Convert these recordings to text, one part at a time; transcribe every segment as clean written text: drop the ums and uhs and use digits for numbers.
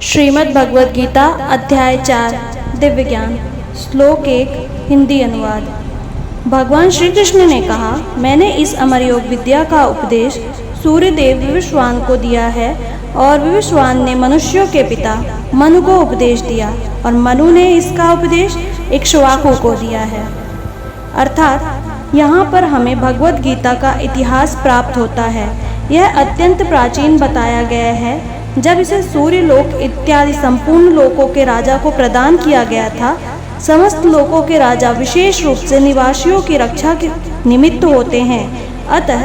श्रीमद् भगवद गीता अध्याय 4 दिव्य ज्ञान श्लोक 1 हिंदी अनुवाद। भगवान श्री कृष्ण ने कहा, मैंने इस अमर योग विद्या का उपदेश सूर्यदेव विवस्वान को दिया है और विवस्वान ने मनुष्यों के पिता मनु को उपदेश दिया और मनु ने इसका उपदेश इक्ष्वाकु को दिया है। अर्थात यहाँ पर हमें भगवद गीता का इतिहास प्राप्त होता है। यह अत्यंत प्राचीन बताया गया है। जब इसे सूर्य लोक इत्यादि संपूर्ण लोकों के राजा को प्रदान किया गया था। समस्त लोकों के राजा विशेष रूप से निवासियों की रक्षा के निमित्त होते हैं। अतः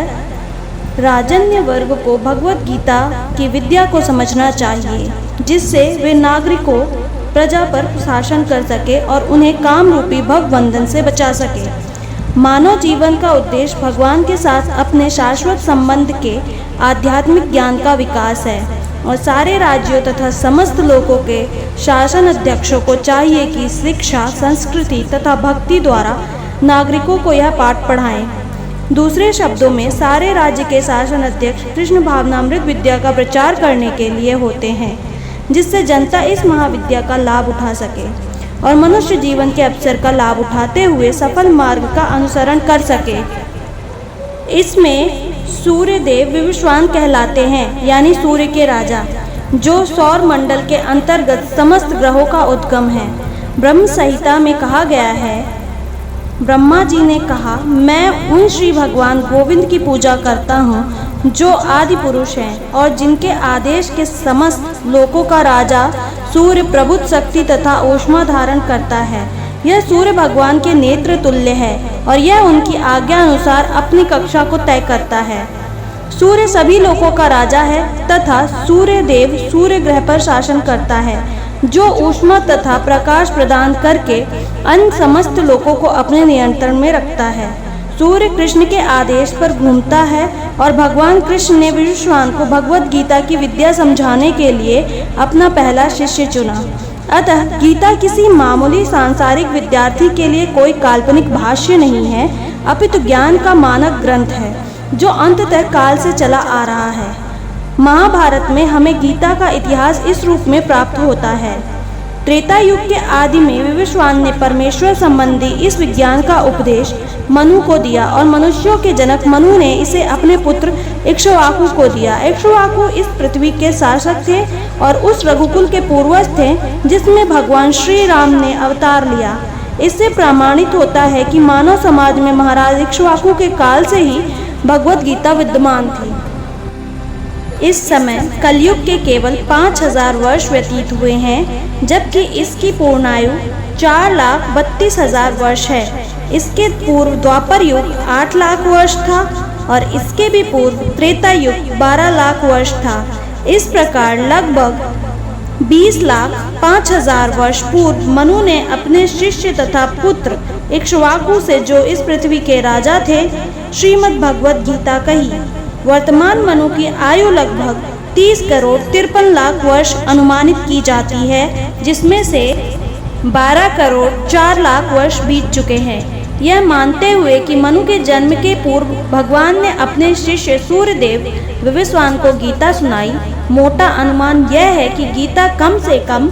राजन्य वर्ग को भगवद गीता की विद्या को समझना चाहिए, जिससे वे नागरिकों प्रजा पर शासन कर सके और उन्हें काम रूपी भव बंधन से बचा सके। मानव जीवन का उद्देश्य भगवान के साथ अपने शाश्वत संबंध के आध्यात्मिक ज्ञान का विकास है और सारे राज्यों तथा समस्त लोगों के शासन अध्यक्षों को चाहिए कि शिक्षा, संस्कृति तथा भक्ति द्वारा नागरिकों को यह पाठ पढ़ाएं। दूसरे शब्दों में सारे राज्य के शासन अध्यक्ष कृष्ण भावनामृत विद्या का प्रचार करने के लिए होते हैं, जिससे जनता इस महाविद्या का लाभ उठा सके और मनुष्य जीवन के अवसर का लाभ उठाते हुए सफल मार्ग का अनुसरण कर सके। इसमें सूर्यदेव विवस्वान कहलाते हैं, यानी सूर्य के राजा, जो सौर मंडल के अंतर्गत समस्त ग्रहों का उद्गम है। ब्रह्म संहिता में कहा गया है, ब्रह्मा जी ने कहा, मैं उन श्री भगवान गोविंद की पूजा करता हूँ जो आदि पुरुष हैं और जिनके आदेश के समस्त लोकों का राजा सूर्य प्रबुद्ध शक्ति तथा ऊष्मा धारण करता है। यह सूर्य भगवान के नेत्र तुल्य है और यह उनकी आज्ञा अनुसार अपनी कक्षा को तय करता है। सूर्य सभी लोकों का राजा है तथा सूर्य देव सूर्य ग्रह पर शासन करता है, जो ऊष्मा तथा प्रकाश प्रदान करके अन्य समस्त लोकों को अपने नियंत्रण में रखता है। सूर्य कृष्ण के आदेश पर घूमता है और भगवान कृष्ण ने विवस्वान को भगवद गीता की विद्या समझाने के लिए अपना पहला शिष्य चुना। अतः गीता किसी मामूली सांसारिक विद्यार्थी के लिए कोई काल्पनिक भाष्य नहीं है, अपितु ज्ञान का मानक ग्रंथ है जो अंततः काल से चला आ रहा है। महाभारत में हमें गीता का इतिहास इस रूप में प्राप्त होता है। त्रेता युग के आदि में विवस्वान ने परमेश्वर संबंधी इस विज्ञान का उपदेश मनु को दिया और मनुष्यों के जनक मनु ने इसे अपने पुत्र इक्ष्वाकु को दिया। इक्ष्वाकु इस पृथ्वी के शासक थे और उस रघुकुल के पूर्वज थे जिसमें भगवान श्री राम ने अवतार लिया। इससे प्रमाणित होता है कि मानव समाज में महाराज इक्ष्वाकु के काल से ही भगवद गीता विद्यमान थी। इस समय कलयुग के केवल 5000 वर्ष व्यतीत हुए हैं, जबकि इसकी पूर्णायु 4,32,000 वर्ष है। इसके पूर्व द्वापर युग 8 लाख वर्ष था और इसके भी पूर्व त्रेता युग 12 लाख वर्ष था। इस प्रकार लगभग 20,05,000 वर्ष पूर्व मनु ने अपने शिष्य तथा पुत्र इक्ष्वाकु से, जो इस पृथ्वी के राजा थे, श्रीमद् भगवद गीता कही। वर्तमान मनु की आयु लगभग 30 करोड़ 53 लाख वर्ष अनुमानित की जाती है, जिसमें से 12 करोड़ 4 लाख वर्ष बीत चुके हैं। यह मानते हुए कि मनु के जन्म के पूर्व भगवान ने अपने शिष्य सूर्यदेव विवस्वान को गीता सुनाई, मोटा अनुमान यह है कि गीता कम से कम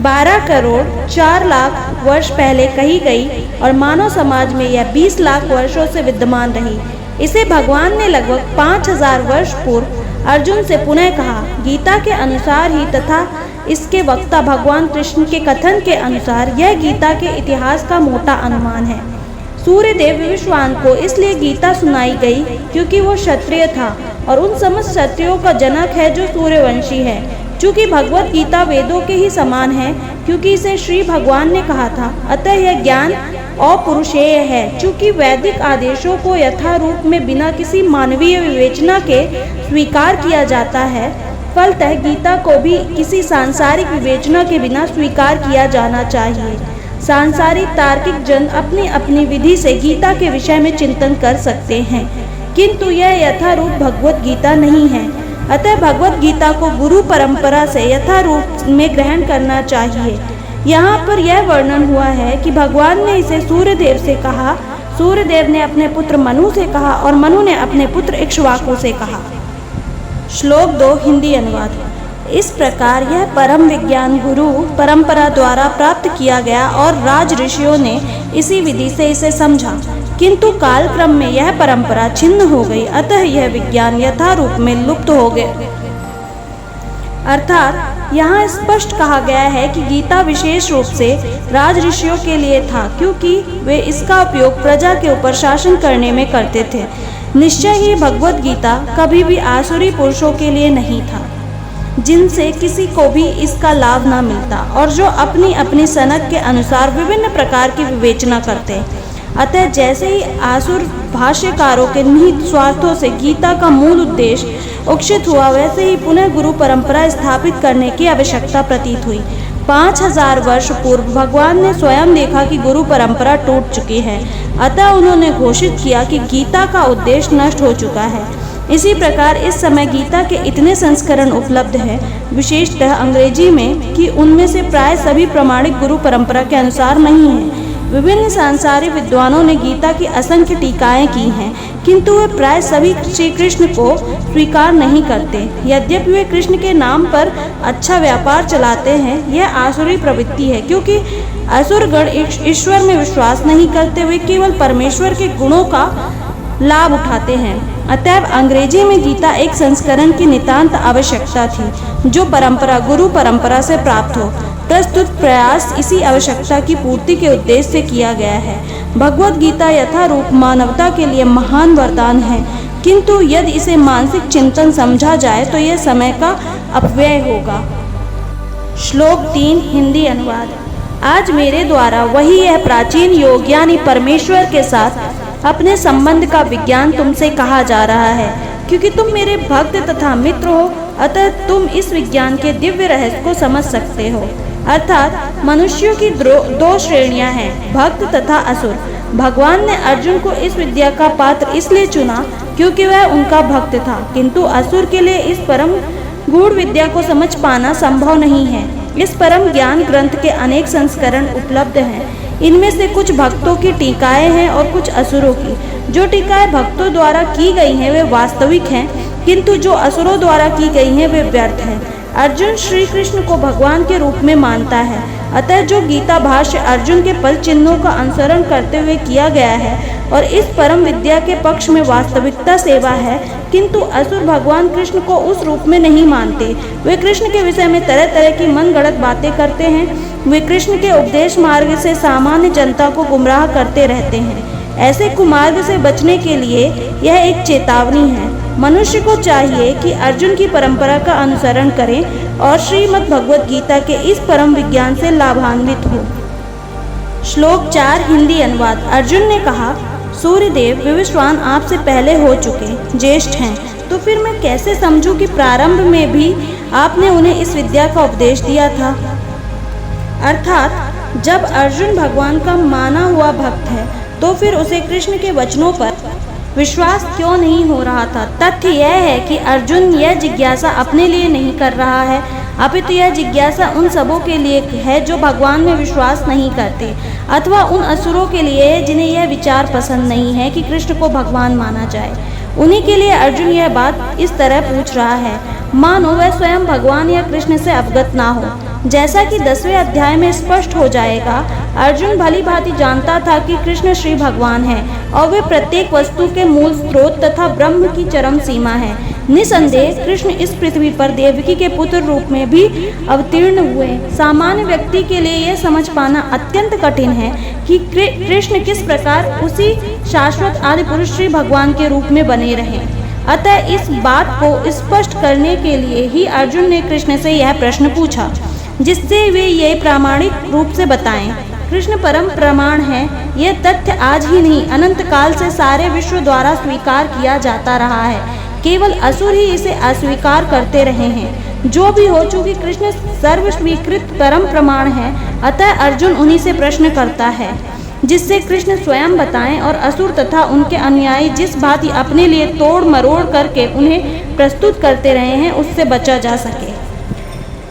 12 करोड़ 4 लाख वर्ष पहले कही गई और मानव समाज में यह 20 लाख वर्षों से विद्यमान रही। इसे भगवान ने लगभग 5000 वर्ष पूर्व अर्जुन से पुनः कहा। गीता के अनुसार ही तथा इसके वक्ता भगवान कृष्ण के कथन के अनुसार यह गीता के इतिहास का मोटा अनुमान है। सूर्यदेव विवस्वान को इसलिए गीता सुनाई गई क्योंकि वो क्षत्रिय था और उन समस्त क्षत्रियों का जनक है जो सूर्यवंशी है। चूँकि भगवद गीता वेदों के ही समान है क्योंकि इसे श्री भगवान ने कहा था, अतः यह ज्ञान अपौरुषेय है। चूँकि वैदिक आदेशों को यथारूप में बिना किसी मानवीय विवेचना के स्वीकार किया जाता है, फलतः गीता को भी किसी सांसारिक विवेचना के बिना स्वीकार किया जाना चाहिए। सांसारिक तार्किक जन अपनी अपनी विधि से गीता के विषय में चिंतन कर सकते हैं, किंतु यह यथारूप भगवद गीता नहीं है। अतः भगवद गीता को गुरु परंपरा से यथारूप में ग्रहण करना चाहिए। यहाँ पर यह वर्णन हुआ है कि भगवान ने इसे सूर्यदेव से कहा, सूर्यदेव ने अपने पुत्र मनु से कहा और मनु ने अपने पुत्र इक्ष्वाकु से कहा। श्लोक 2 हिंदी अनुवाद। इस प्रकार यह परम विज्ञान गुरु परंपरा द्वारा प्राप्त किया गया और राज ऋषियों ने इसी विधि से इसे समझा, किंतु कालक्रम में यह परंपरा छिन्न हो गई, अतः यह विज्ञान यथा रूप में लुप्त हो गए। अर्थात यहाँ स्पष्ट कहा गया है कि गीता विशेष रूप से राज ऋषियों के लिए था, क्योंकि वे इसका उपयोग प्रजा के ऊपर शासन करने में करते थे। निश्चय ही भगवत गीता कभी भी आसुरी पुरुषों के लिए नहीं था, जिनसे किसी को भी इसका लाभ न मिलता और जो अपनी अपनी सनक के अनुसार विभिन्न प्रकार की विवेचना करते। अतः जैसे ही आसुर भाष्यकारों के निहित स्वार्थों से गीता का मूल उद्देश्य उक्षित हुआ, वैसे ही पुनः गुरु परंपरा स्थापित करने की आवश्यकता प्रतीत हुई। 5000 वर्ष पूर्व भगवान ने स्वयं देखा कि गुरु परंपरा टूट चुकी है, अतः उन्होंने घोषित किया कि गीता का उद्देश्य नष्ट हो चुका है। इसी प्रकार इस समय गीता के इतने संस्करण उपलब्ध हैं, विशेषतः अंग्रेजी में, कि उनमें से प्राय सभी प्रमाणिक गुरु परंपरा के अनुसार नहीं हैं। विभिन्न सांसारिक विद्वानों ने गीता की असंख्य टीकाएं की हैं, किंतु वे प्राय सभी श्री कृष्ण को स्वीकार नहीं करते। यद्यपि वे कृष्ण के नाम पर अच्छा व्यापार चलाते हैं, यह आसुरी प्रवृत्ति है, क्योंकि असुरगण ईश्वर में विश्वास नहीं करते, वे केवल परमेश्वर के गुणों का लाभ उठाते हैं। अतएव अंग्रेजी में गीता एक संस्करण की नितांत आवश्यकता थी, जो परंपरा गुरु परंपरा से प्राप्त हो। प्रस्तुत प्रयास इसी आवश्यकता की पूर्ति के उद्देश्य से किया गया है। भगवत गीता यथा रूप मानवता के लिए महान वरदान है, किंतु यदि इसे मानसिक चिंतन समझा जाए तो यह समय का अपव्यय होगा। श्लोक 3 हिंदी अनुवाद। आज मेरे द्वारा वही यह प्राचीन योग यानी परमेश्वर के साथ अपने संबंध का विज्ञान तुमसे कहा जा रहा है, क्योंकि तुम मेरे भक्त तथा मित्र हो, अतः तुम इस विज्ञान के दिव्य रहस्य को समझ सकते हो। अर्थात मनुष्यों की दो श्रेणियां हैं, भक्त तथा असुर। भगवान ने अर्जुन को इस विद्या का पात्र इसलिए चुना क्योंकि वह उनका भक्त था, किंतु असुर के लिए इस परम गूढ़ विद्या को समझ पाना संभव नहीं है। इस परम ज्ञान ग्रंथ के अनेक संस्करण उपलब्ध हैं। इनमें से कुछ भक्तों की टीकाएं हैं और कुछ असुरों की। जो टीकाएं भक्तों द्वारा की गई हैं वे वास्तविक हैं, किंतु जो असुरों द्वारा की गई हैं वे व्यर्थ हैं। अर्जुन श्री कृष्ण को भगवान के रूप में मानता है, अतः जो गीता भाष्य अर्जुन के पद चिन्हों का अनुसरण करते हुए किया गया है और इस परम विद्या के पक्ष में वास्तविकता सेवा है, किंतु असुर भगवान कृष्ण को उस रूप में नहीं मानते। वे कृष्ण के विषय में तरह तरह की मनगढ़ंत बातें करते हैं। वे कृष्ण के उपदेश मार्ग से सामान्य जनता को गुमराह करते रहते हैं। ऐसे कुमार्ग से बचने के लिए यह एक चेतावनी है। मनुष्य को चाहिए कि अर्जुन की परंपरा का अनुसरण करें और श्रीमद् भगवत गीता के इस परम विज्ञान से लाभान्वित हो। श्लोक 4 हिंदी अनुवाद। अर्जुन ने कहा, सूर्यदेव विवस्वान आपसे पहले हो चुके, ज्येष्ठ हैं, तो फिर मैं कैसे समझूं कि प्रारंभ में भी आपने उन्हें इस विद्या का उपदेश दिया था। अर्थात जब अर्जुन भगवान का माना हुआ भक्त है, तो फिर उसे कृष्ण के वचनों पर विश्वास क्यों नहीं हो रहा था। तथ्य यह है कि अर्जुन यह जिज्ञासा अपने लिए नहीं कर रहा है, अपितु यह जिज्ञासा उन सबों के लिए है जो भगवान में विश्वास नहीं करते, अथवा उन असुरों के लिए है जिन्हें यह विचार पसंद नहीं है कि कृष्ण को भगवान माना जाए। उन्हीं के लिए अर्जुन यह बात इस तरह पूछ रहा है, मानो वह स्वयं भगवान या कृष्ण से अवगत ना हो। जैसा कि 10वें अध्याय में स्पष्ट हो जाएगा, अर्जुन भली भांति जानता था कि कृष्ण श्री भगवान है और वे प्रत्येक वस्तु के मूल स्रोत तथा ब्रह्म की चरम सीमा है। निसंदेह कृष्ण इस पृथ्वी पर देवकी के पुत्र रूप में भी अवतीर्ण हुए। सामान्य व्यक्ति के लिए यह समझ पाना अत्यंत कठिन है कि कृष्ण किस प्रकार उसी शाश्वत आदि पुरुष श्री भगवान के रूप में बने रहे। अतः इस बात को स्पष्ट करने के लिए ही अर्जुन ने कृष्ण से यह प्रश्न पूछा, जिससे वे ये प्रामाणिक रूप से बताएं। कृष्ण परम प्रमाण है। यह तथ्य आज ही नहीं, अनंत काल से सारे विश्व द्वारा स्वीकार किया जाता रहा है। केवल असुर ही इसे अस्वीकार करते रहे हैं। जो भी हो, चूंकि कृष्ण सर्व स्वीकृत परम प्रमाण है, अतः अर्जुन उन्हीं से प्रश्न करता है, जिससे कृष्ण स्वयं बताएं और असुर तथा उनके अनुयायी जिस भांति अपने लिए तोड़ मरोड़ करके उन्हें प्रस्तुत करते रहे हैं, उससे बचा जा सके।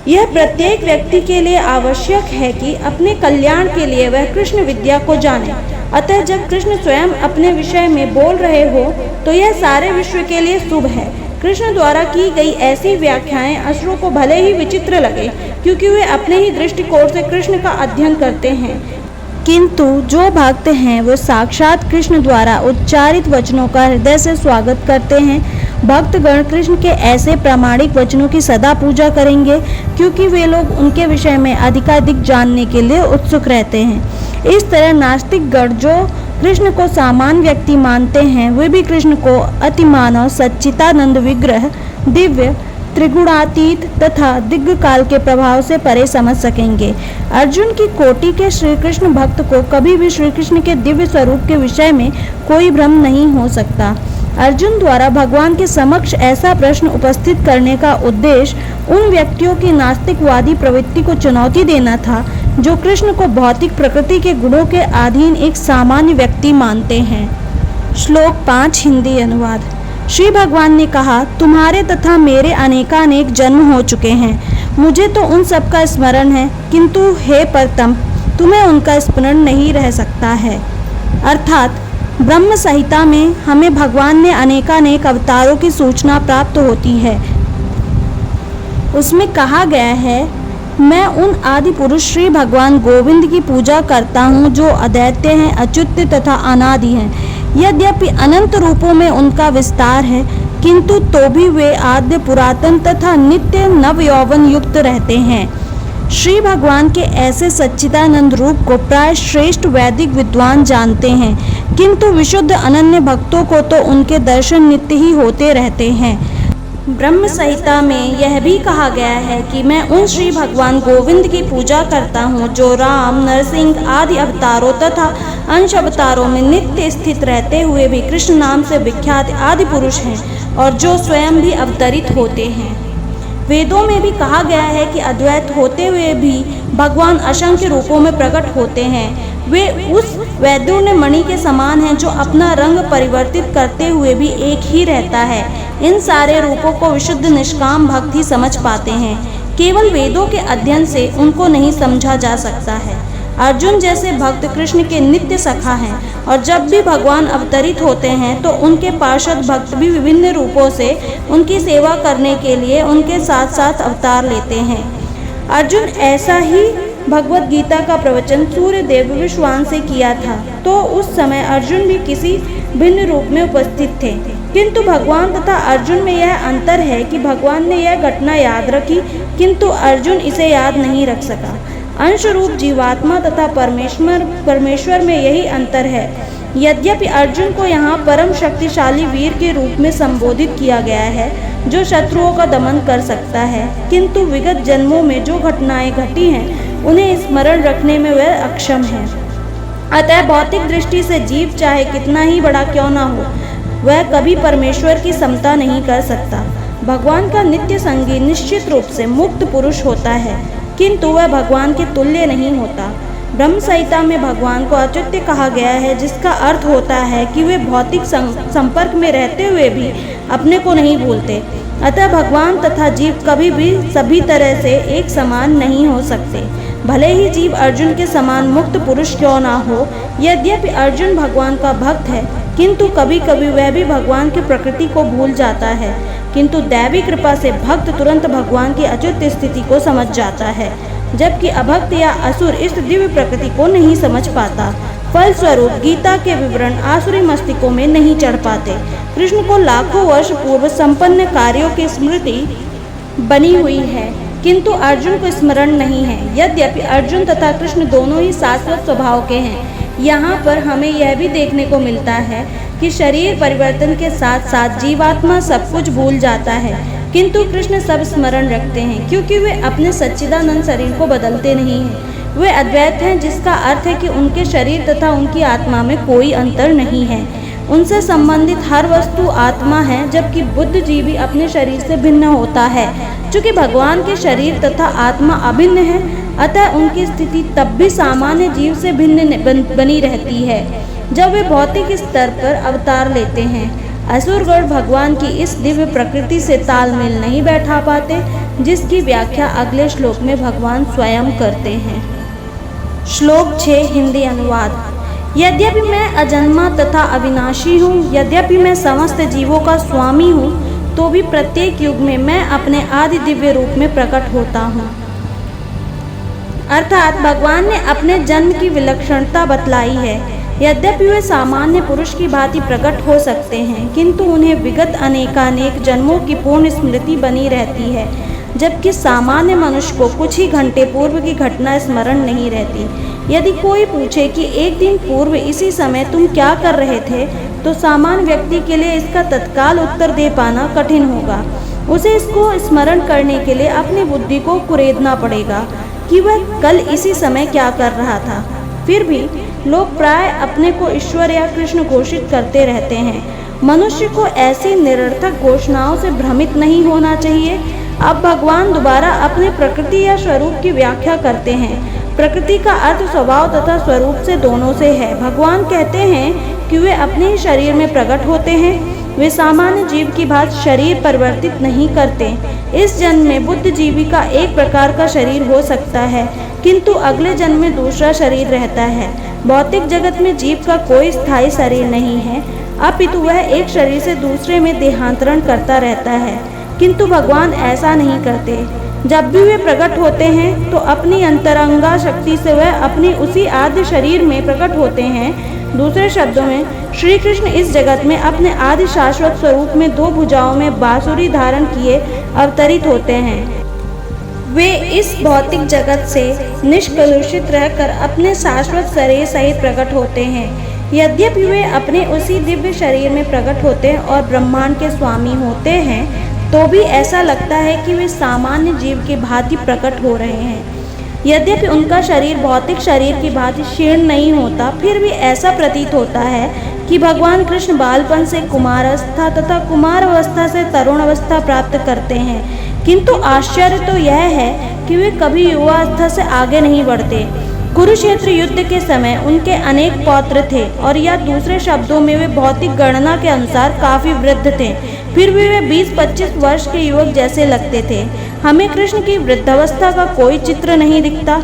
यह प्रत्येक व्यक्ति के लिए आवश्यक है कि अपने कल्याण के लिए वह कृष्ण विद्या को जाने। अतः जब कृष्ण स्वयं अपने विषय में बोल रहे हो, तो यह सारे विश्व के लिए शुभ है। कृष्ण द्वारा की गई ऐसी व्याख्याएं असुरों को भले ही विचित्र लगे, क्योंकि वे अपने ही दृष्टिकोण से कृष्ण का अध्ययन करते हैं, किंतु जो भक्त हैं वो साक्षात कृष्ण द्वारा उच्चारित वचनों का हृदय से स्वागत करते हैं। भक्तगण कृष्ण के ऐसे प्रामाणिक वचनों की सदा पूजा करेंगे, क्योंकि वे लोग उनके विषय में अधिकाधिक जानने के लिए उत्सुक रहते हैं। इस तरह नास्तिक गण जो कृष्ण को सामान्य व्यक्ति मानते हैं, वे भी कृष्ण को अतिमानव सच्चिदानंद विग्रह, दिव्य, त्रिगुणातीत तथा दिग्ग काल के प्रभाव से परे समझ सकेंगे। अर्जुन की कोटि के श्री कृष्ण भक्त को कभी भी श्री कृष्ण के दिव्य स्वरूप के विषय में कोई भ्रम नहीं हो सकता। अर्जुन द्वारा भगवान के समक्ष ऐसा प्रश्न उपस्थित करने का उद्देश्य उन व्यक्तियों की नास्तिकवादी प्रवृत्ति को चुनौती देना था, जो कृष्ण को भौतिक प्रकृति के गुणों के अधीन एक सामान्य व्यक्ति मानते हैं। श्लोक 5 हिंदी अनुवाद। श्री भगवान ने कहा, तुम्हारे तथा मेरे अनेकानेक जन्म हो चुके हैं, मुझे तो उन सब का स्मरण है, किंतु हे परतम, तुम्हें उनका स्मरण नहीं रह सकता है। अर्थात ब्रह्म संहिता में हमें भगवान ने अनेकानेक अवतारों की सूचना प्राप्त होती है। उसमें कहा गया है, मैं उन आदि पुरुष श्री भगवान गोविंद की पूजा करता हूँ, जो अद्वैत हैं, अच्युत तथा अनादि हैं। यद्यपि अनंत रूपों में उनका विस्तार है, किंतु तो भी वे आद्य, पुरातन तथा नित्य नव यौवन युक्त रहते हैं। श्री भगवान के ऐसे सच्चिदानंद रूप को प्राय श्रेष्ठ वैदिक विद्वान जानते हैं, किंतु विशुद्ध अनन्य भक्तों को तो उनके दर्शन नित्य ही होते रहते हैं। ब्रह्म संहिता में यह भी कहा गया है कि मैं उन श्री भगवान गोविंद की पूजा करता हूँ, जो राम, नरसिंह आदि अवतारों तथा अंश अवतारों में नित्य स्थित रहते हुए भी कृष्ण नाम से विख्यात आदि पुरुष हैं, और जो स्वयं भी अवतरित होते हैं। वेदों में भी कहा गया है कि अद्वैत होते हुए भी भगवान असंख्य रूपों में प्रकट होते हैं। वे उस वैदुर्य मणि के समान हैं, जो अपना रंग परिवर्तित करते हुए भी एक ही रहता है। इन सारे रूपों को विशुद्ध निष्काम भक्त ही समझ पाते हैं, केवल वेदों के अध्ययन से उनको नहीं समझा जा सकता है। अर्जुन जैसे भक्त कृष्ण के नित्य सखा हैं, और जब भी भगवान अवतरित होते हैं तो उनके पार्षद भक्त भी विभिन्न रूपों से उनकी सेवा करने के लिए उनके साथ साथ अवतार लेते हैं। अर्जुन ऐसा ही भगवत गीता का प्रवचन सूर्यदेव विश्वान से किया था, तो उस समय अर्जुन भी किसी भिन्न रूप में उपस्थित थे, किंतु भगवान तथा अर्जुन में यह अंतर है कि भगवान ने यह घटना याद रखी, किंतु अर्जुन इसे याद नहीं रख सका। अंश रूप जीवात्मा तथा परमेश्वर में यही अंतर है। यद्यपि अर्जुन को यहाँ परम शक्तिशाली वीर के रूप में संबोधित किया गया है, जो शत्रुओं का दमन कर सकता है, किंतु विगत जन्मों में जो घटनाएं घटी हैं उन्हें स्मरण रखने में वह अक्षम है। अतः भौतिक दृष्टि से जीव चाहे कितना ही बड़ा क्यों न हो, वह कभी परमेश्वर की समता नहीं कर सकता। भगवान का नित्य संगी निश्चित रूप से मुक्त पुरुष होता है, किंतु वह भगवान के तुल्य नहीं होता। ब्रह्म संहिता में भगवान को अच्युत कहा गया है, जिसका अर्थ होता है कि वे भौतिक संपर्क में रहते हुए भी अपने को नहीं भूलते। अतः भगवान तथा जीव कभी भी सभी तरह से एक समान नहीं हो सकते, भले ही जीव अर्जुन के समान मुक्त पुरुष क्यों ना हो। यद्यपि अर्जुन भगवान का भक्त है, किंतु कभी कभी वह भी भगवान की प्रकृति को भूल जाता है, किंतु दैवी कृपा से भक्त तुरंत भगवान की अच्युत स्थिति को समझ जाता है, जबकि अभक्त या असुर इस दिव्य प्रकृति को नहीं समझ पाता। फलस्वरूप गीता के विवरण आसुरी मस्तिष्कों में नहीं चढ़ पाते। कृष्ण को लाखों वर्ष पूर्व संपन्न कार्यों की स्मृति बनी हुई है, किंतु अर्जुन को स्मरण नहीं है। यद्यपि अर्जुन तथा कृष्ण दोनों ही शाश्वत स्वभाव के हैं। यहाँ पर हमें यह भी देखने को मिलता है कि शरीर परिवर्तन के साथ साथ जीवात्मा सब कुछ भूल जाता है, किंतु कृष्ण सब स्मरण रखते हैं, क्योंकि वे अपने सच्चिदानंद शरीर को बदलते नहीं हैं। वे अद्वैत हैं, जिसका अर्थ है कि उनके शरीर तथा उनकी आत्मा में कोई अंतर नहीं है। उनसे संबंधित हर वस्तु आत्मा है, जबकि बुद्धिजीवी अपने शरीर से भिन्न होता है। चूँकि भगवान के शरीर तथा आत्मा अभिन्न है, अतः उनकी स्थिति तब भी सामान्य जीव से भिन्न बनी रहती है जब वे भौतिक स्तर पर अवतार लेते हैं। असुरगण भगवान की इस दिव्य प्रकृति से तालमेल नहीं बैठा पाते, जिसकी व्याख्या अगले श्लोक में भगवान स्वयं करते हैं। श्लोक 6 हिंदी अनुवाद। यद्यपि मैं अजन्मा तथा अविनाशी हूँ, यद्यपि मैं समस्त जीवों का स्वामी हूँ, तो भी प्रत्येक युग में मैं अपने आदि दिव्य रूप में प्रकट होता हूँ। अर्थात भगवान ने अपने जन्म की विलक्षणता बतलाई है। यद्यपि वे सामान्य पुरुष की भांति प्रकट हो सकते हैं, किंतु उन्हें विगत अनेकानेक जन्मों की पूर्ण स्मृति बनी रहती है, जबकि सामान्य मनुष्य को कुछ ही घंटे पूर्व की घटना स्मरण नहीं रहती। यदि कोई पूछे कि एक दिन पूर्व इसी समय तुम क्या कर रहे थे, तो सामान्य व्यक्ति के लिए इसका तत्काल उत्तर दे पाना कठिन होगा। उसे इसको स्मरण करने के लिए अपनी बुद्धि को कुरेदना पड़ेगा कि वह कल इसी समय क्या कर रहा था। फिर भी लोग प्राय अपने को ईश्वर या कृष्ण घोषित करते रहते हैं। मनुष्य को ऐसी निरर्थक घोषणाओं से भ्रमित नहीं होना चाहिए। अब भगवान दोबारा अपने प्रकृति या स्वरूप की व्याख्या करते हैं। प्रकृति का अर्थ स्वभाव तथा स्वरूप से दोनों से है। भगवान कहते हैं कि वे अपने ही शरीर में प्रकट होते हैं। वे सामान्य जीव की भांति शरीर परिवर्तित नहीं करते। इस जन्म में बुद्धिजीवी का एक प्रकार का शरीर हो सकता है, किंतु अगले जन्म में दूसरा शरीर रहता है। भौतिक जगत में जीव का कोई स्थायी शरीर नहीं है, अपितु वह एक शरीर से दूसरे में देहांतरण करता रहता है। किंतु भगवान ऐसा नहीं करते। जब भी वे प्रकट होते हैं तो अपनी अंतरंगा शक्ति से वह अपनी उसी आद्य शरीर में प्रकट होते हैं। दूसरे शब्दों में श्री कृष्ण इस जगत में अपने आदि शाश्वत स्वरूप में दो भुजाओं में बांसुरी धारण किए अवतरित होते हैं। वे इस भौतिक जगत से निष्कलुषित रहकर अपने शाश्वत शरीर सहित प्रकट होते हैं। यद्यपि वे अपने उसी दिव्य शरीर में प्रकट होते हैं और ब्रह्मांड के स्वामी होते हैं, तो भी ऐसा लगता है कि वे सामान्य जीव की भांति प्रकट हो रहे हैं। यद्यपि उनका शरीर भौतिक शरीर की भांति क्षीण नहीं होता, फिर भी ऐसा प्रतीत होता है कि भगवान कृष्ण बालपन से कुमारावस्था तथा कुमार अवस्था से तरुण अवस्था प्राप्त करते हैं। किंतु आश्चर्य तो यह है कि वे कभी युवावस्था से आगे नहीं बढ़ते। कुरुक्षेत्र युद्ध के समय उनके अनेक पौत्र थे, और या दूसरे शब्दों में वे भौतिक गणना के अनुसार काफी वृद्ध थे। फिर भी वे 20-25 वर्ष के युवक जैसे लगते थे। हमें कृष्ण की वृद्धावस्था का कोई चित्र नहीं दिखता,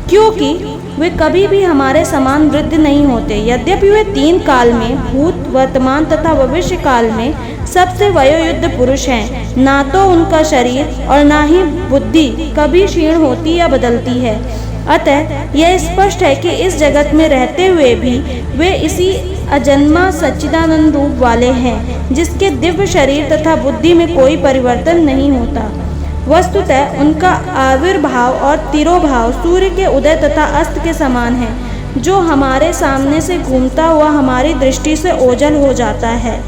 क्योंकि वे कभी भी हमारे समान वृद्ध नहीं होते। यद्यपि वे 3 काल में, भूत, वर्तमान तथा भविष्य काल में सबसे वयोयुद्ध पुरुष हैं, ना तो उनका शरीर और ना ही बुद्धि कभी क्षीण होती या बदलती है। अतः यह स्पष्ट है कि इस जगत में रहते हुए भी वे इसी अजन्मा सच्चिदानंद रूप वाले हैं, जिसके दिव्य शरीर तथा बुद्धि में कोई परिवर्तन नहीं होता। वस्तुतः उनका आविर्भाव और तिरोभाव सूर्य के उदय तथा अस्त के समान है, जो हमारे सामने से घूमता हुआ हमारी दृष्टि से ओझल हो जाता है।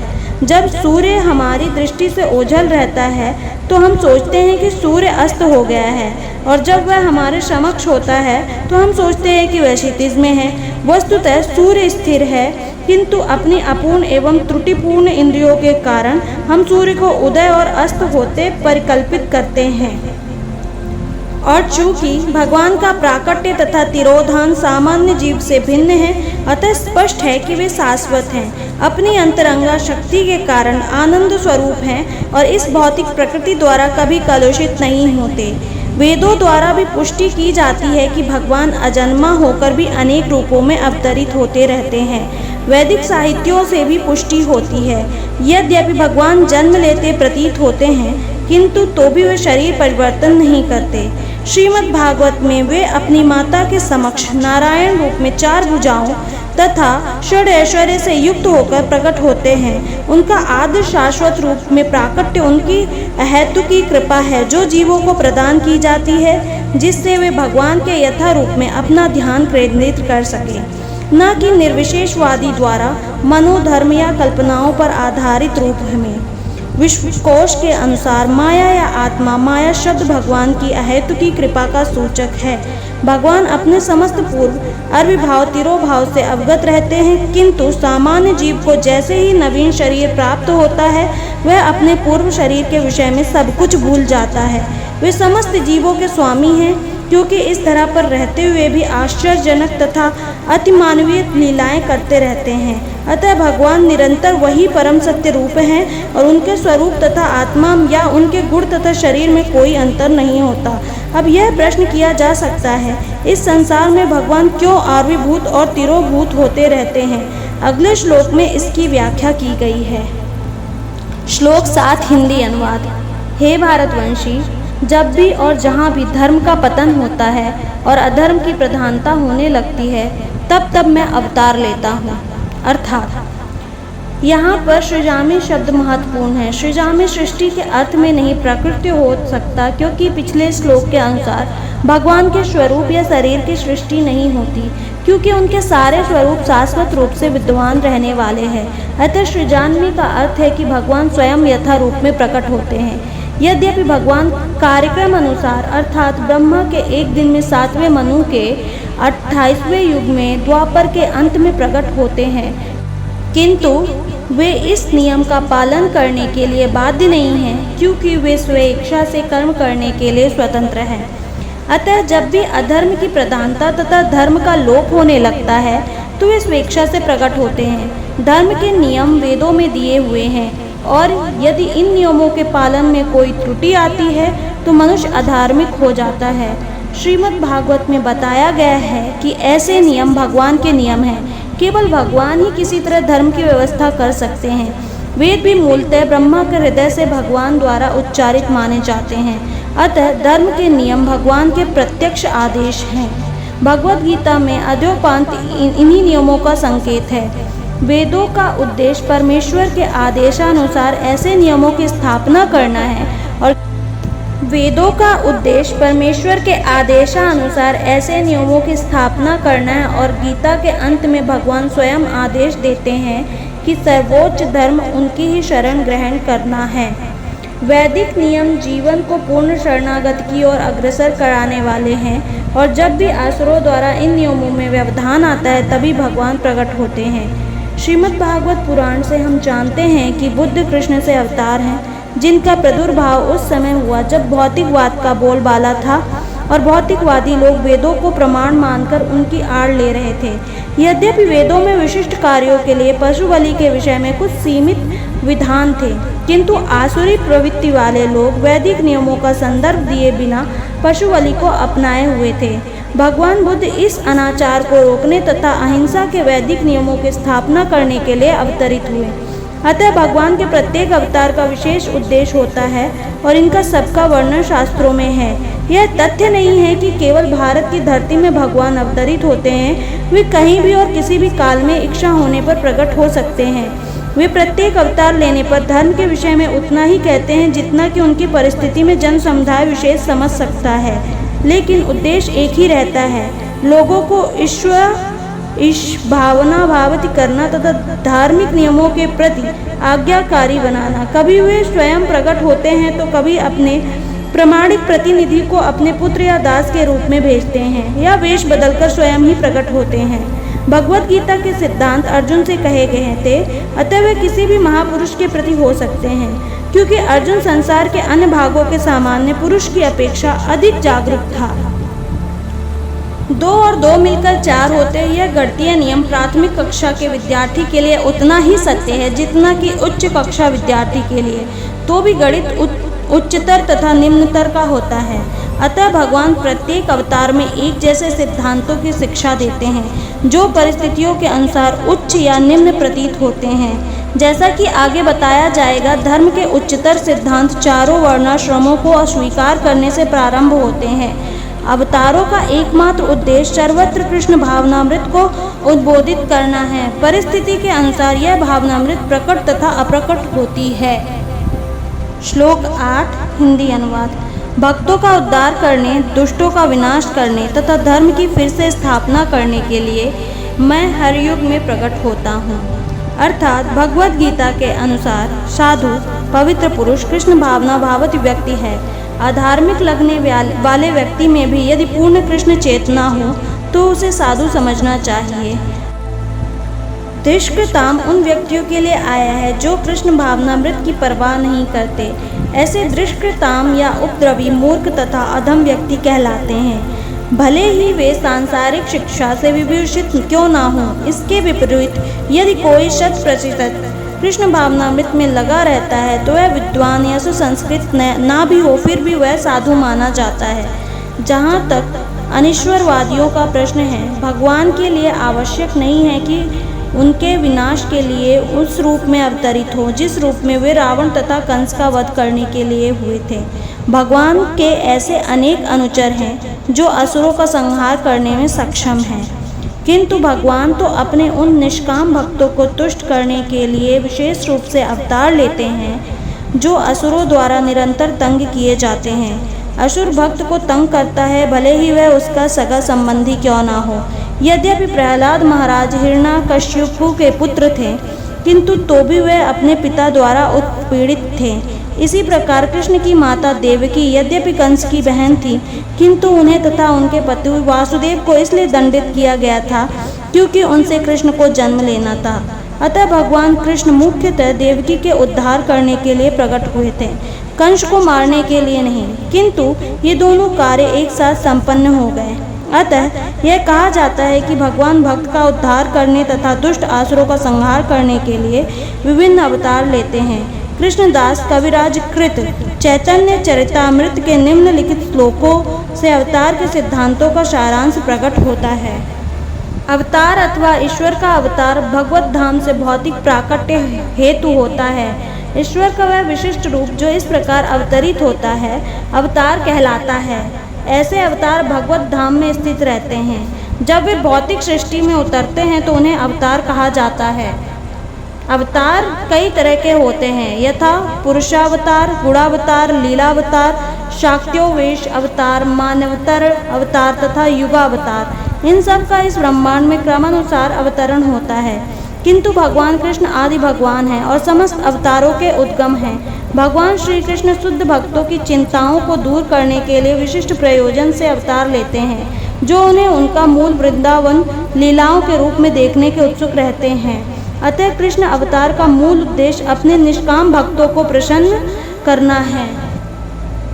जब सूर्य हमारी दृष्टि से ओझल रहता है तो हम सोचते हैं कि सूर्य अस्त हो गया है, और जब वह हमारे समक्ष होता है तो हम सोचते हैं कि वह क्षितिज में है। वस्तुतः सूर्य स्थिर है, किंतु अपनी अपूर्ण एवं त्रुटिपूर्ण इंद्रियों के कारण हम सूर्य को उदय और अस्त होते परिकल्पित करते हैं। और चूंकि भगवान का प्राकट्य तथा तिरोधान सामान्य जीव से भिन्न है, अतः स्पष्ट है कि वे शाश्वत हैं, अपनी अंतरंगा शक्ति के कारण आनंद स्वरूप हैं और इस भौतिक प्रकृति द्वारा कभी कलुषित नहीं होते। वेदों द्वारा भी पुष्टि की जाती है कि भगवान अजन्मा होकर भी अनेक रूपों में अवतरित होते रहते हैं। वैदिक साहित्यों से भी पुष्टि होती है। यद्यपि भगवान जन्म लेते प्रतीत होते हैं, किंतु तो भी वे शरीर परिवर्तन नहीं करते। श्रीमद् भागवत में वे अपनी माता के समक्ष नारायण रूप में 4 भुजाओं तथा षड ऐश्वर्य से युक्त होकर प्रकट होते हैं। उनका आद्य शाश्वत रूप में प्राकट्य उनकी अहेतुकी कृपा है, जो जीवों को प्रदान की जाती है, जिससे वे भगवान के यथा रूप में अपना ध्यान केंद्रित कर सके, न कि निर्विशेषवादी द्वारा मनोधर्म या कल्पनाओं पर आधारित रूप में। विश्वकोश के अनुसार माया या आत्मा, माया शब्द भगवान की अहेतुकी कृपा का सूचक है। भगवान अपने समस्त पूर्व अर्विभाव तिरोभाव से अवगत रहते हैं, किंतु सामान्य जीव को जैसे ही नवीन शरीर प्राप्त होता है, वह अपने पूर्व शरीर के विषय में सब कुछ भूल जाता है। वे समस्त जीवों के स्वामी हैं, क्योंकि इस धरा पर रहते हुए भी आश्चर्यजनक तथा अतिमानवीय लीलाएं करते रहते हैं। अतः भगवान निरंतर वही परम सत्य रूप हैं और उनके स्वरूप तथा आत्मा या उनके गुण तथा शरीर में कोई अंतर नहीं होता। अब यह प्रश्न किया जा सकता है, इस संसार में भगवान क्यों आविर्भूत और तिरोभूत होते रहते हैं? अगले श्लोक में इसकी व्याख्या की गई है। श्लोक 7 हिंदी अनुवाद। हे भारतवंशी, जब भी और जहाँ भी धर्म का पतन होता है और अधर्म की प्रधानता होने लगती है, तब तब मैं अवतार लेता हूँ। अर्थात यहाँ पर सृजामी शब्द महत्वपूर्ण है। सृजामी सृष्टि के अर्थ में नहीं प्रकृति हो सकता, क्योंकि पिछले श्लोक के अनुसार भगवान के स्वरूप या शरीर की सृष्टि नहीं होती, क्योंकि उनके सारे स्वरूप शाश्वत रूप से विद्यमान रहने वाले हैं। अतः सृजामी का अर्थ है कि भगवान स्वयं यथा रूप में प्रकट होते हैं। यद्यपि भगवान कार्यक्रम अनुसार अर्थात ब्रह्मा के एक दिन में 7वें मनु के 28वें युग में द्वापर के अंत में प्रकट होते हैं, किंतु वे इस नियम का पालन करने के लिए बाध्य नहीं हैं, क्योंकि वे स्वेच्छा से कर्म करने के लिए स्वतंत्र हैं। अतः जब भी अधर्म की प्रधानता तथा धर्म का लोप होने लगता है, तो वे स्वेच्छा से प्रकट होते हैं। धर्म के नियम वेदों में दिए हुए हैं, और यदि इन नियमों के पालन में कोई त्रुटि आती है तो मनुष्य अधार्मिक हो जाता है। श्रीमद् भागवत में बताया गया है कि ऐसे नियम भगवान के नियम हैं। केवल भगवान ही किसी तरह धर्म की व्यवस्था कर सकते हैं। वेद भी मूलतः ब्रह्मा के हृदय से भगवान द्वारा उच्चारित माने जाते हैं। अतः धर्म के नियम भगवान के प्रत्यक्ष आदेश हैं। भगवद गीता में अद्योपांत इन्हीं नियमों का संकेत है। वेदों का उद्देश्य परमेश्वर के आदेशानुसार ऐसे नियमों की स्थापना करना है, और वेदों का उद्देश्य परमेश्वर के आदेशानुसार ऐसे नियमों की स्थापना करना है, और गीता के अंत में भगवान स्वयं आदेश देते हैं कि सर्वोच्च धर्म उनकी ही शरण ग्रहण करना है। वैदिक नियम जीवन को पूर्ण शरणागत की ओर अग्रसर कराने वाले हैं, और जब भी असुरों द्वारा इन नियमों में व्यवधान आता है, तभी भगवान प्रकट होते हैं। श्रीमद् भागवत पुराण से हम जानते हैं कि बुद्ध कृष्ण से अवतार हैं, जिनका प्रादुर्भाव उस समय हुआ जब भौतिकवाद का बोलबाला था और भौतिकवादी लोग वेदों को प्रमाण मानकर उनकी आड़ ले रहे थे। यद्यपि वेदों में विशिष्ट कार्यों के लिए पशु बलि के विषय में कुछ सीमित विधान थे, किंतु आसुरी प्रवृत्ति वाले लोग वैदिक नियमों का संदर्भ दिए बिना पशु बलि को अपनाए हुए थे। भगवान बुद्ध इस अनाचार को रोकने तथा अहिंसा के वैदिक नियमों की स्थापना करने के लिए अवतरित हुए। अतः भगवान के प्रत्येक अवतार का विशेष उद्देश्य होता है, और इनका सबका वर्णन शास्त्रों में है। यह तथ्य नहीं है कि केवल भारत की धरती में भगवान अवतरित होते हैं। वे कहीं भी और किसी भी काल में इच्छा होने पर प्रकट हो सकते हैं। वे प्रत्येक अवतार लेने पर धर्म के विषय में उतना ही कहते हैं जितना कि उनकी परिस्थिति में जन समुदाय विशेष समझ सकता है, लेकिन उद्देश्य एक ही रहता है, लोगों को ईश्वर भावना भावित करना तथा धार्मिक नियमों के प्रति आज्ञाकारी बनाना। कभी वे स्वयं प्रकट होते हैं तो कभी अपने प्रमाणिक प्रतिनिधि को अपने पुत्र या दास के रूप में भेजते हैं, या वेश बदलकर स्वयं ही प्रकट होते हैं। भगवद गीता के सिद्धांत अर्जुन से कहे गए थे, अतः वे किसी भी महापुरुष के प्रति हो सकते हैं, क्योंकि अर्जुन संसार के अन्य भागों के सामान्य पुरुष की अपेक्षा अधिक जागरूक था। 2 और 2 मिलकर 4 होते हैं। यह गणितीय नियम प्राथमिक कक्षा के विद्यार्थी के लिए उतना ही सत्य है जितना कि उच्च कक्षा विद्यार्थी के लिए। तो भी गणित उच्चतर तथा निम्नतर का होता है। अतः भगवान प्रत्येक अवतार में एक जैसे सिद्धांतों की शिक्षा देते हैं, जो परिस्थितियों के अनुसार उच्च या निम्न प्रतीत होते हैं। जैसा कि आगे बताया जाएगा, धर्म के उच्चतर सिद्धांत चारों वर्णाश्रमों को अस्वीकार करने से प्रारंभ होते हैं। अवतारों का एकमात्र उद्देश्य सर्वत्र कृष्ण भावनामृत को उद्बोधित करना है। परिस्थिति के अनुसार यह भावनामृत प्रकट तथा अप्रकट होती है। श्लोक 8 हिंदी अनुवाद। भक्तों का उद्धार करने, दुष्टों का विनाश करने तथा धर्म की फिर से स्थापना करने के लिए मैं हर युग में प्रकट होता हूँ। अर्थात भगवद गीता के अनुसार साधु पवित्र पुरुष कृष्ण भावना भावित व्यक्ति है। अधार्मिक लगने वाले व्यक्ति में भी यदि पूर्ण कृष्ण चेतना हो तो उसे साधु समझना चाहिए। दुष्कृताम उन व्यक्तियों के लिए आया है जो कृष्ण भावनामृत की परवाह नहीं करते। ऐसे दुष्कृताम या उपद्रवी मूर्ख तथा अधम व्यक्ति कहलाते हैं, भले ही वे सांसारिक शिक्षा से विभूषित क्यों ना हो। इसके विपरीत यदि कोई 100% कृष्ण भावनामृत में लगा रहता है तो वह विद्वान या सुसंस्कृत ना भी हो, फिर भी वह साधु माना जाता है। जहाँ तक अनिश्वरवादियों का प्रश्न है, भगवान के लिए आवश्यक नहीं है कि उनके विनाश के लिए उस रूप में अवतरित हो जिस रूप में वे रावण तथा कंस का वध करने के लिए हुए थे। भगवान के ऐसे अनेक अनुचर हैं जो असुरों का संहार करने में सक्षम हैं, किंतु भगवान तो अपने उन निष्काम भक्तों को तुष्ट करने के लिए विशेष रूप से अवतार लेते हैं जो असुरों द्वारा निरंतर तंग किए जाते हैं। असुर भक्त को तंग करता है, भले ही वह उसका सगा संबंधी क्यों ना हो। यद्यपि प्रहलाद महाराज हिरण्यकश्यपु के पुत्र थे, किंतु तो भी वह अपने पिता द्वारा उत्पीड़ित थे। इसी प्रकार कृष्ण की माता देवकी यद्यपि कंस की बहन थी, किंतु उन्हें तथा उनके पति वासुदेव को इसलिए दंडित किया गया था क्योंकि उनसे कृष्ण को जन्म लेना था। अतः भगवान कृष्ण मुख्यतः देवकी के उद्धार करने के लिए प्रकट हुए थे, कंस को मारने के लिए नहीं। किंतु ये दोनों कार्य एक साथ संपन्न हो गए। अतः यह कहा जाता है कि भगवान भक्त का उद्धार करने तथा दुष्ट आसुरों का संहार करने के लिए विभिन्न अवतार लेते हैं। कृष्णदास कविराज कृत चैतन्य चरितामृत के निम्नलिखित श्लोकों से अवतार के सिद्धांतों का सारांश प्रकट होता है। अवतार अथवा ईश्वर का अवतार भगवत धाम से भौतिक प्राकट्य हेतु होता है। ईश्वर का वह विशिष्ट रूप जो इस प्रकार अवतरित होता है अवतार कहलाता है। ऐसे अवतार भगवत धाम में स्थित रहते हैं। जब वे भौतिक सृष्टि में उतरते हैं तो उन्हें अवतार कहा जाता है। अवतार कई तरह के होते हैं, यथा पुरुषावतार, गुणावतार, लीलावतार, शाक्योवेश अवतार, मानवतर अवतार तथा युगावतार। इन सब का इस ब्रह्मांड में क्रमानुसार अवतरण होता है, किंतु भगवान कृष्ण आदि भगवान हैं और समस्त अवतारों के उद्गम हैं। भगवान श्री कृष्ण शुद्ध भक्तों की चिंताओं को दूर करने के लिए विशिष्ट प्रयोजन से अवतार लेते हैं, जो उन्हें उनका मूल वृंदावन लीलाओं के रूप में देखने के उत्सुक रहते हैं। अतः कृष्ण अवतार का मूल उद्देश्य अपने निष्काम भक्तों को प्रसन्न करना है।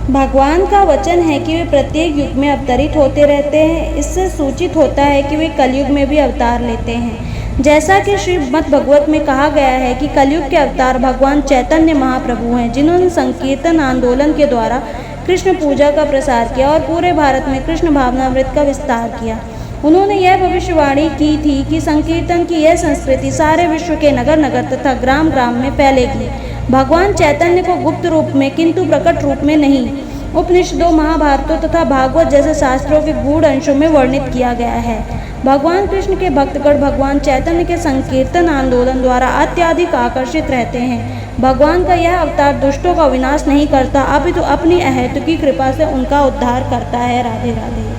भगवान का वचन है कि वे प्रत्येक युग में अवतरित होते रहते हैं। इससे सूचित होता है कि वे कलयुग में भी अवतार लेते हैं। जैसा कि श्रीमद् भगवत में कहा गया है कि कलयुग के अवतार भगवान चैतन्य महाप्रभु हैं, जिन्होंने संकीर्तन आंदोलन के द्वारा कृष्ण पूजा का प्रसार किया और पूरे भारत में कृष्ण भावनामृत का विस्तार किया। उन्होंने यह भविष्यवाणी की थी कि संकीर्तन की यह संस्कृति सारे विश्व के नगर नगर तथा ग्राम ग्राम में फैलेगी। भगवान चैतन्य को गुप्त रूप में किंतु प्रकट रूप में नहीं, उपनिषदों, महाभारतों तथा भागवत जैसे शास्त्रों के गूढ़ अंशों में वर्णित किया गया है। भगवान कृष्ण के भक्तगण भगवान चैतन्य के संकीर्तन आंदोलन द्वारा अत्यधिक आकर्षित रहते हैं। भगवान का यह अवतार दुष्टों का विनाश नहीं करता, अपितु अपनी अहेतुकी कृपा से उनका उद्धार करता है। राधे राधे।